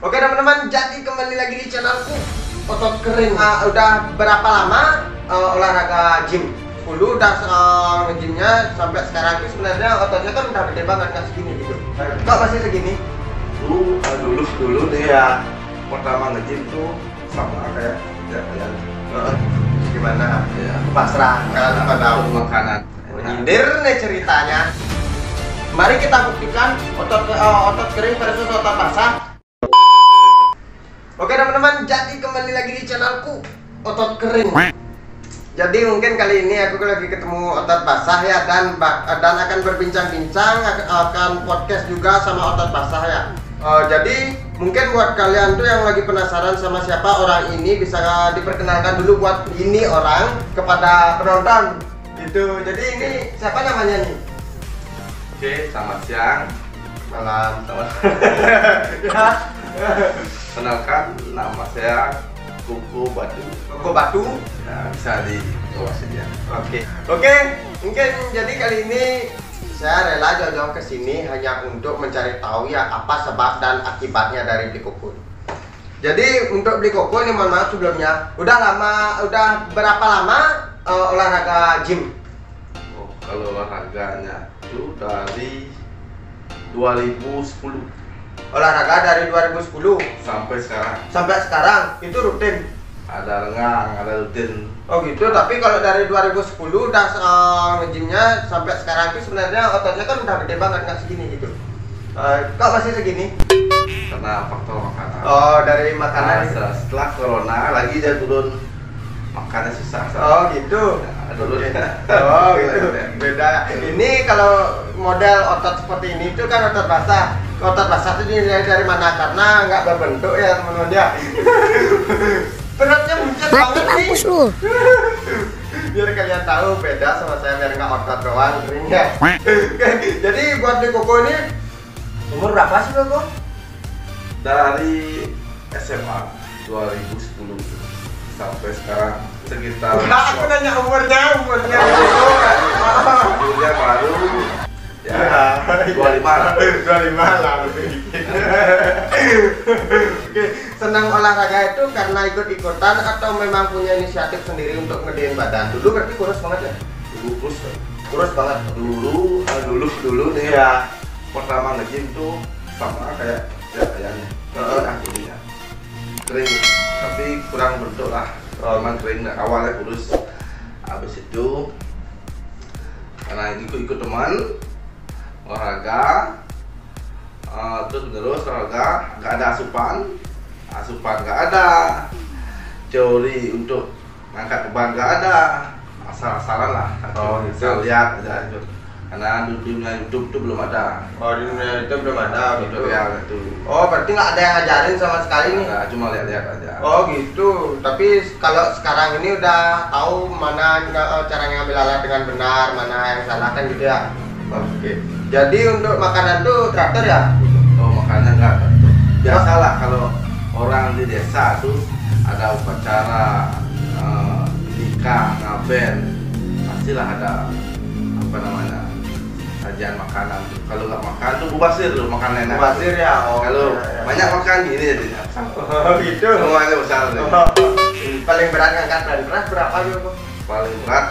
Oke teman-teman, jadi kembali lagi di channelku Otot Kering. Udah berapa lama olahraga gym? Dulu udah nge-gymnya sampai sekarang itu sebenarnya ototnya kan udah gede banget, nggak segini gitu. Kok masih segini? Dulu nih ya, pertama nge-gym tuh sama kayak Gimana? ya, Pasrah kan pada makanan. nyindir nih ceritanya. Mari kita buktikan otot kering versus otot basah. Oke teman-teman, jadi kembali lagi di channelku Otot Kering. Jadi mungkin kali ini aku lagi ketemu otot basah ya, dan akan berbincang-bincang, akan podcast juga sama otot basah ya. Jadi mungkin buat kalian tuh yang lagi penasaran sama siapa orang ini, bisa diperkenalkan dulu buat ini orang kepada penonton gitu. Jadi ini siapa namanya nih? Oke, selamat siang. Malam. Selamat. Ya. Kenalkan, nama saya Koko Batu. Koko Batu. Nah, bisa di bawah sini ya. Oke, mungkin jadi kali ini saya rela jauh-jauh ke sini hanya untuk mencari tahu ya apa sebab dan akibatnya dari beli koko. Jadi untuk beli koko ini, mohon maaf sebelumnya, udah berapa lama olahraga gym? Oh, kalau olahraganya itu dari 2010 Olahraga dari 2010 sampai sekarang. sampai sekarang itu rutin. Ada lengang, ada rutin. Oh gitu, tapi kalau dari 2010 udah nge-gymnya sampai sekarang itu sebenarnya ototnya kan udah gede banget, nggak segini gitu. Kok masih segini? Karena faktor makanan. Oh, dari makanan. Setelah corona lagi dia turun, makannya susah. Oh gitu. Nah, dulu Oh gitu. Beda. Ini kalau model otot seperti ini itu kan otot basah. Otot basah itu dinilai dari mana? Karena nggak berbentuk ya teman-teman ya. Perutnya buncit banget nih. Biar kalian tahu beda sama saya, biar nggak otot doang keringnya. Jadi buat di koko ini umur berapa sih koko? Dari SMA 2010 sampai sekarang sekitar. Enggak, aku nanya umurnya. Umurnya baru ya 25 lah. 25 lah. Oke, senang olahraga itu karena ikut-ikutan atau memang punya inisiatif sendiri untuk ngedein badan? Dulu berarti kurus banget ya? Dulu Kurus banget. Dulu nih ya, pertama nge-gym tuh sama kayak kayaknya akunya kering, tapi kurang bentuk lah. Memang kering, awalnya kurus, habis itu karena ikut teman olahraga, terus olahraga nggak ada asupan nggak ada, teori untuk ngangkat beban nggak ada, asal-asalan lah. Bisa lihat aja itu, karena dunia YouTube itu belum ada. Oh, di dunia itu belum ada gitu ya gitu. Oh, berarti nggak ada yang ngajarin sama sekali nih? Nggak, cuma lihat-lihat aja. Oh gitu. Tapi kalau sekarang ini udah tahu mana cara ngambil alat dengan benar, mana yang salah kan gitu ya? Oke. Jadi untuk makanan tuh teratur ya? Oh, makanya nggak tentu. Biasalah kalau orang di desa tuh ada upacara nikah, ngaben, pastilah ada apa namanya, sajian makanan tuh. Kalau nggak makan tuh mubazir loh, makan enak. Mubazir ya. Oh, Kalau ya. banyak makan gini jadinya. Oh gitu. Semuanya besar deh. Paling berat ngangkat berat berapa gitu? Paling berat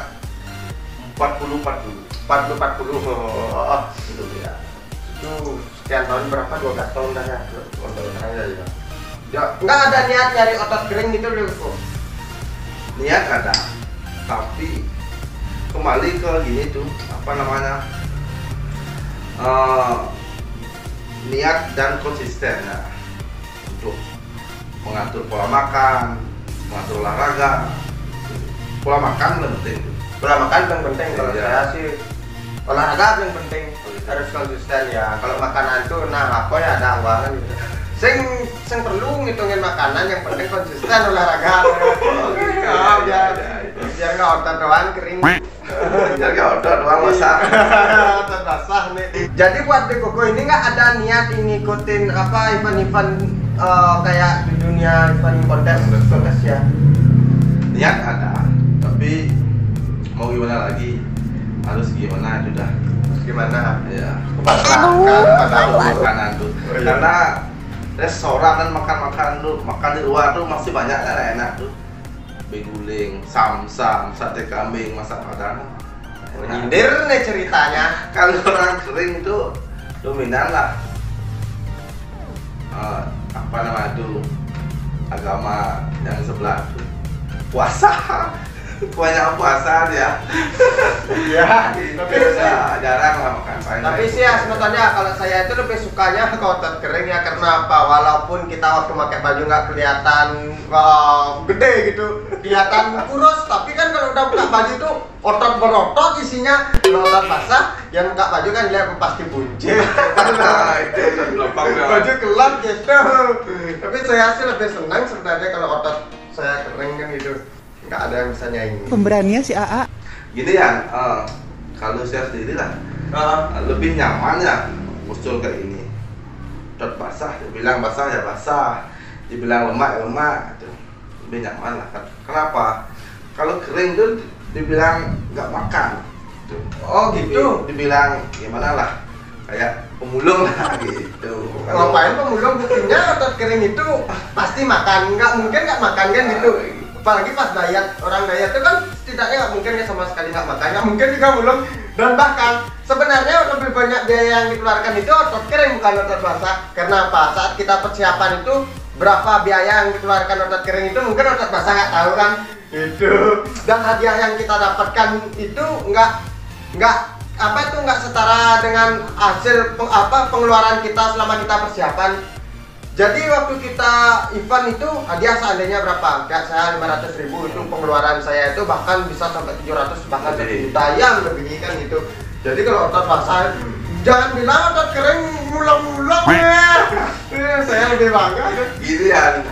40. 40. Oh, itu ya. Itu sekian tahun berapa? 12 tahun dah ya. 12 tahun ya. Ya, nggak ada niat nyari otot kering gitu loh kok. Niat ada, tapi kembali ke gini tuh apa namanya, niat dan konsisten ya, untuk mengatur pola makan, mengatur olahraga. Pola makan lebih penting. Pola makan yang penting kalau Iya. saya sih. Olahraga yang penting, harus konsisten ya. Kalau makanan tuh nah apa ya ada uang gitu. Sing perlu ngitungin makanan, yang penting konsisten olahraga. Biar nggak otot doang kering. Biar nggak otot doang basah. Otot basah nih. Jadi buat di koko ini nggak ada niat ngikutin apa event-event kayak di dunia event kontes ya. Niat ada, tapi mau gimana lagi, harus gimana itu dah. Gimana? Ya. Pasrahkan pada Makanan tuh. Oh, iya. Karena restoran dan makan di luar tuh masih banyak yang enak tuh. Beguling, samsam, sate kambing, masak padang. Menyindir nih ceritanya. Kalau orang kering itu dominan lah. Apa nama itu agama yang sebelah tuh puasa. Banyak puasa dia. Ya, tapi jarang lah makan. Tapi sih ya sebetulnya kalau saya itu lebih sukanya ke otot kering ya, karena apa? Walaupun kita waktu pakai baju nggak kelihatan gede gitu, kelihatan kurus, tapi kan kalau udah buka baju itu otot berotot isinya. Kalau otot basah, yang buka baju kan lihat pasti buncit. Nah, itu Baju gelap gitu. Tapi saya sih lebih senang sebenarnya kalau otot saya kering kan gitu. Nggak ada yang bisa nyaingin. Pemberaninya si AA. Gini ya, kalau saya sendiri lah lebih nyaman ya muncul kayak ini. Otot basah, dibilang basah ya basah, dibilang lemak ya lemak, gitu. Lebih nyaman lah. Kenapa? Kalau kering tuh dibilang nggak makan. Gitu. Oh gitu. Dibilang gimana lah, kayak pemulung lah gitu. Ngapain pemulung? Buktinya otot kering itu pasti makan, nggak mungkin nggak makan kan gitu. Apalagi pas diet, orang diet itu kan setidaknya nggak mungkin ya sama sekali nggak makan, nggak mungkin juga mulung. Dan bahkan sebenarnya lebih banyak biaya yang dikeluarkan itu otot kering bukan otot basah. Karena apa? Saat kita persiapan itu berapa biaya yang dikeluarkan otot kering itu mungkin otot basah nggak tahu kan itu. Dan hadiah yang kita dapatkan itu nggak setara dengan hasil pengeluaran kita selama kita persiapan. Jadi waktu kita event itu hadiah seandainya berapa? Kayak saya 500.000 itu pengeluaran saya itu bahkan bisa sampai 700 bahkan 1 juta yang lebih kan gitu. Jadi kalau otot basah jangan bilang otot kering mulung-mulung ya. Saya lebih bangga. Gini ya,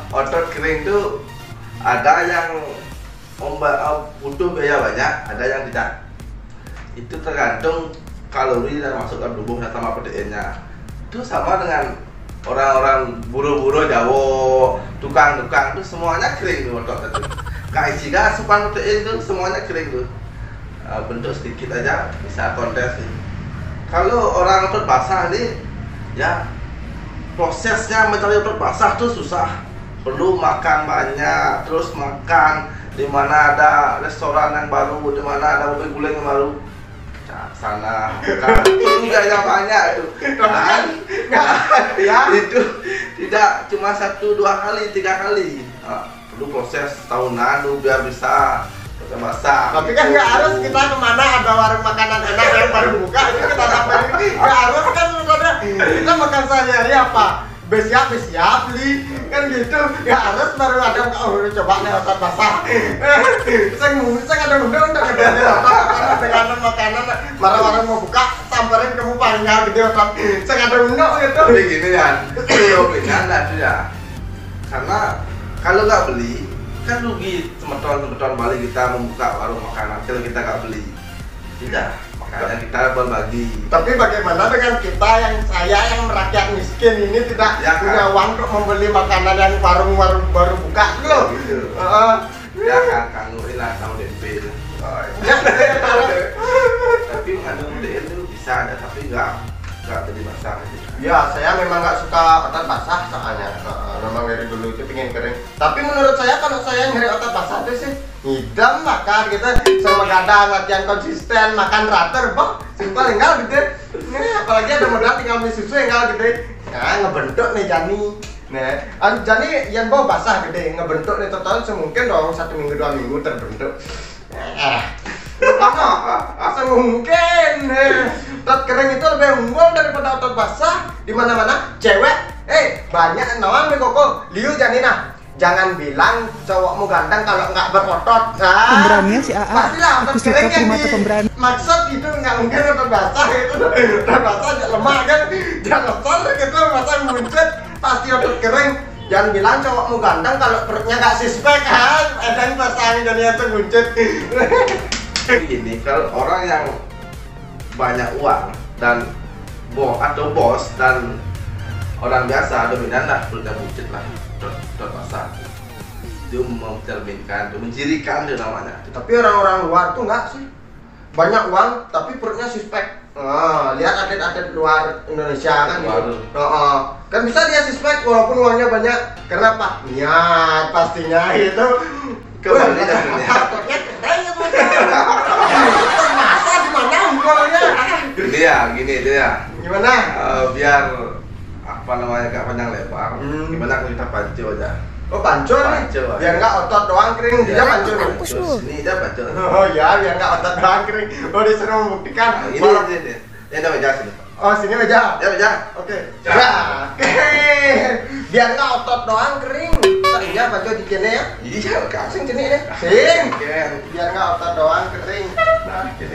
otot kering tuh ada yang butuh biaya banyak, ada yang tidak. Itu tergantung kalori dan masukkan tubuh sama proteinnya. Itu sama dengan orang-orang buruh-buruh Jawa, tukang-tukang tuh semuanya kering tuh otot itu. Kayak jika asupan protein tuh semuanya kering tuh. Bentuk sedikit aja bisa kontes nih. Kalau orang otot basah nih, ya prosesnya mencari otot basah tuh susah. Perlu makan banyak, terus makan di mana ada restoran yang baru, di mana ada mobil guling yang baru. Sana kan biaya banyak itu kan ya itu tidak cuma 1, 2 kali, 3 kali perlu proses tahunan dulu biar bisa basah. Tapi kan nggak harus kita kemana ada warung makanan enak yang baru buka itu kita dapat ini nggak harus kan sebenarnya kita makan sehari-hari apa besiap beli kan gitu nggak harus baru ada coba nih otot basah saya ada mudah untuk ngedani otot dengan makanan marah-marah mau buka samperin kamu paling nggak gede otot saya ada mudah gitu. Tapi gini kan dominan lah tuh ya, karena kalau nggak beli kan rugi semeton balik kita membuka warung makanan kalau kita nggak beli. Tidak, makanya kita berbagi. Tapi bagaimana dengan kita saya yang merakyat miskin ini tidak ya, punya uang untuk membeli makanan yang warung-warung baru buka loh. Gitu. Ya kan kangurin lah sama DP. Tapi mengandung protein itu bisa ada, tapi nggak jadi basah. Ya, saya memang nggak suka otot basah soalnya. Memang dari dulu itu pingin kering. Tapi menurut saya kalau saya nyari otot basah itu sih ngidam makan gitu, sama gadang latihan konsisten, makan teratur, boh, simpel enggak gitu. Nah, apalagi ada modal tinggal beli susu enggak gitu. Nah, ngebentuk nih Jani. Nah, Jani yang bawa basah gede, ngebentuk nih total semungkin dong 1 minggu 2 minggu terbentuk. Semungkin otot kering itu lebih unggul daripada otot basah. Di mana-mana cewek, banyak nawang nih koko. Liu Janina, jangan bilang cowokmu ganteng kalau nggak berotot. Pemberaninya si AA. Pastilah otot Aku suka kering yang primata pemberani. maksud itu nggak mungkin otot basah itu. Otot basah aja lemah kan, jangan besar gitu masa muncul pasti otot kering. Jangan bilang cowokmu ganteng kalau perutnya nggak sispek kan. Ada yang pasang jadi itu muncul. Gini, kalau orang yang banyak uang dan bos dan orang biasa dominan lah perutnya buncit lah, otot basah. Itu mencerminkan, itu mencirikan itu namanya. Tapi orang-orang luar tuh enggak sih, banyak uang tapi perutnya suspek. Lihat atlet-atlet luar Indonesia kan gitu. Kan bisa dia suspek walaupun uangnya banyak. Kenapa? Niat pastinya itu. Kembali dari niat. Ototnya keren itu. Masa gimana uangnya? Gini dia. Gimana? Biar apa namanya gak panjang lebar. Gimana kalau kita pancu aja? Oh pancur nih, Pancur. biar nggak otot doang kering, dia pancur. Ini dia pancu. Oh ya, biar nggak otot doang kering. Oh disuruh membuktikan. Ini Malah- ini. Ini ada meja sini. Oh sini meja. Ya meja. Oke. Ya. Biar nggak otot doang kering. Iya pancur di sini ya. Iya, Sing kasih. sini deh. Sing. Ken. Biar nggak otot doang kering. Nah, gini.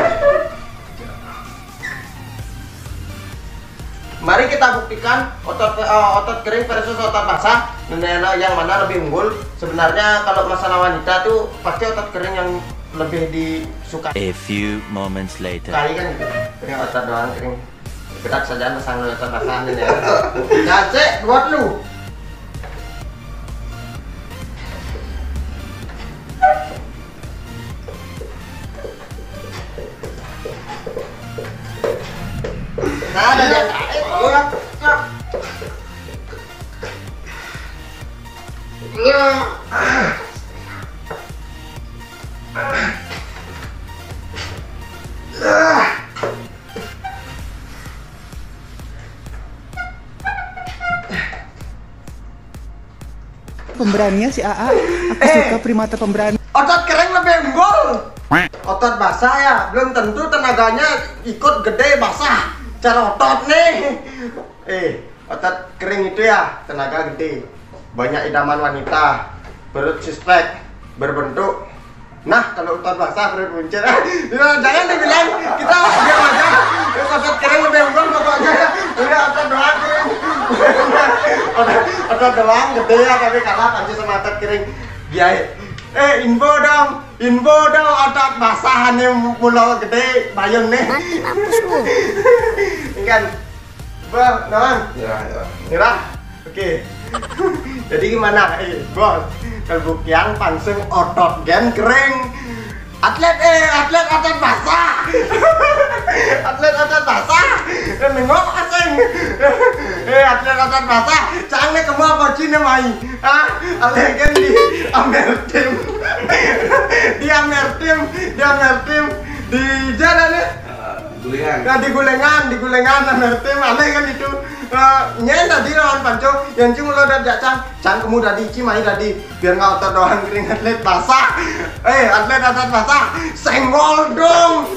Mari kita buktikan otot kering versus otot basah. Yang mana lebih unggul? Sebenarnya kalau masalah wanita tuh pasti otot kering yang lebih disukai. A few moments later. Kali kan gitu. Kering otot doang kering. Bedak saja pasang otot basah ini ya. Nah, cek buat lu. Nah, ada yang itu. Pemberaninya si AA. Aku suka primata pemberani. Otot kering lebih unggul. Otot basah ya, belum tentu tenaganya ikut gede basah. Cara otot nih. Otot kering itu ya tenaga gede. Banyak idaman wanita. Perut suspek, berbentuk. Nah, kalau otot basah perut buncit. Jangan dibilang kita diam aja. Otot kering lebih unggul pokoknya. Udah otot doang kering. Otot doang gede ya tapi kalah panci sama otot kering. Biaya. Info dong otot basah nih mulau gede bayang nih. Nanti mampus lu. Ini kan. Naon? Ya. Nyerah? Oke. Jadi gimana? Bos, terbuktian pansung otot gen kering. Atlet otot basah. Atlet otot basah. Nengok asing. Atlet otot basah. Canggih kamu apa Cina mai? Atlet gen di Amertim. Di Amertim di jalannya. Gulingan. Nah, di gulengan Amertim aneh kan itu. Nyen tadi lawan panco yang cuma lo dari cang kamu tadi cimai tadi biar nggak otot doang kering atlet basah. Atlet basah senggol dong.